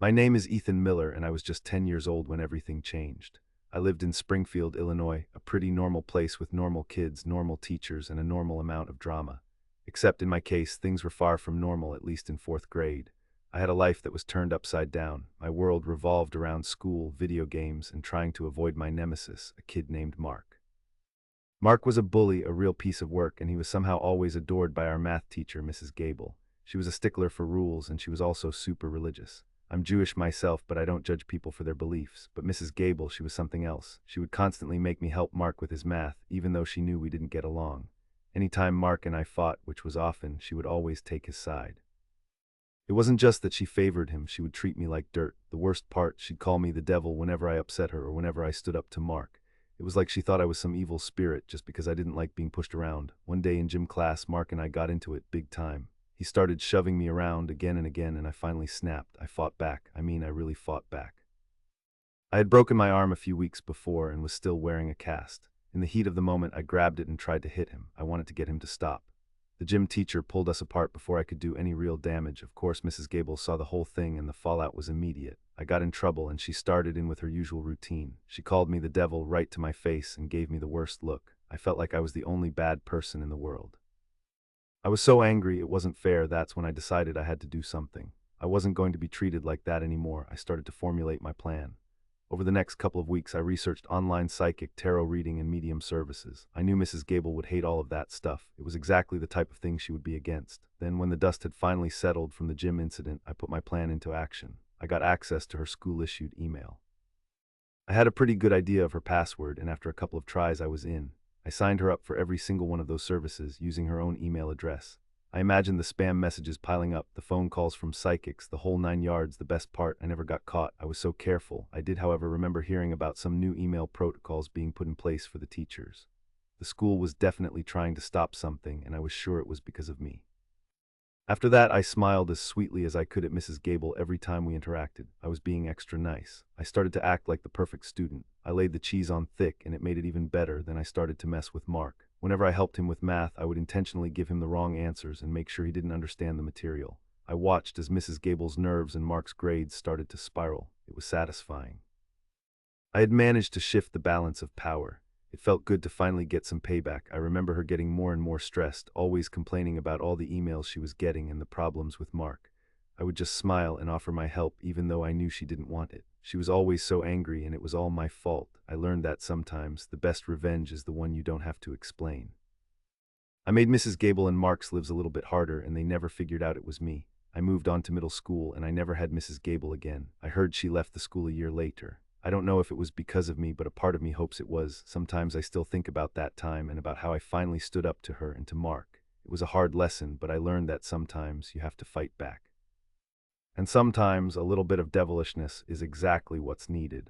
My name is Ethan Miller, and I was just 10 years old when everything changed. I lived in Springfield, Illinois, a pretty normal place with normal kids, normal teachers, and a normal amount of drama. Except in my case, things were far from normal, at least in fourth grade. I had a life that was turned upside down. My world revolved around school, video games, and trying to avoid my nemesis, a kid named Mark. Mark was a bully, a real piece of work, and he was somehow always adored by our math teacher, Mrs. Gable. She was a stickler for rules, and she was also super religious. I'm Jewish myself, but I don't judge people for their beliefs. But Mrs. Gable, she was something else. She would constantly make me help Mark with his math, even though she knew we didn't get along. Anytime Mark and I fought, which was often, she would always take his side. It wasn't just that she favored him, she would treat me like dirt. The worst part, she'd call me the devil whenever I upset her or whenever I stood up to Mark. It was like she thought I was some evil spirit just because I didn't like being pushed around. One day in gym class, Mark and I got into it big time. He started shoving me around again and again, and I finally snapped. I fought back. I really fought back. I had broken my arm a few weeks before and was still wearing a cast. In the heat of the moment, I grabbed it and tried to hit him. I wanted to get him to stop. The gym teacher pulled us apart before I could do any real damage. Of course, Mrs. Gable saw the whole thing and the fallout was immediate. I got in trouble and she started in with her usual routine. She called me the devil right to my face and gave me the worst look. I felt like I was the only bad person in the world. I was so angry it wasn't fair. That's when I decided I had to do something. I wasn't going to be treated like that anymore. I started to formulate my plan. Over the next couple of weeks, I researched online psychic, tarot reading, and medium services. I knew Mrs. Gable would hate all of that stuff. It was exactly the type of thing she would be against. Then, when the dust had finally settled from the gym incident, I put my plan into action. I got access to her school-issued email. I had a pretty good idea of her password, and after a couple of tries, I was in. I signed her up for every single one of those services, using her own email address. I imagined the spam messages piling up, the phone calls from psychics, the whole 9 yards. The best part, I never got caught. I was so careful. I did, however, remember hearing about some new email protocols being put in place for the teachers. The school was definitely trying to stop something, and I was sure it was because of me. After that, I smiled as sweetly as I could at Mrs. Gable every time we interacted. I was being extra nice. I started to act like the perfect student. I laid the cheese on thick, and it made it even better. Then I started to mess with Mark. Whenever I helped him with math, I would intentionally give him the wrong answers and make sure he didn't understand the material. I watched as Mrs. Gable's nerves and Mark's grades started to spiral. It was satisfying. I had managed to shift the balance of power. It felt good to finally get some payback. I remember her getting more and more stressed, always complaining about all the emails she was getting and the problems with Mark. I would just smile and offer my help even though I knew she didn't want it. She was always so angry and it was all my fault. I learned that sometimes the best revenge is the one you don't have to explain. I made Mrs. Gable and Mark's lives a little bit harder and they never figured out it was me. I moved on to middle school and I never had Mrs. Gable again. I heard she left the school a year later. I don't know if it was because of me, but a part of me hopes it was. Sometimes I still think about that time and about how I finally stood up to her and to Mark. It was a hard lesson, but I learned that sometimes you have to fight back. And sometimes a little bit of devilishness is exactly what's needed.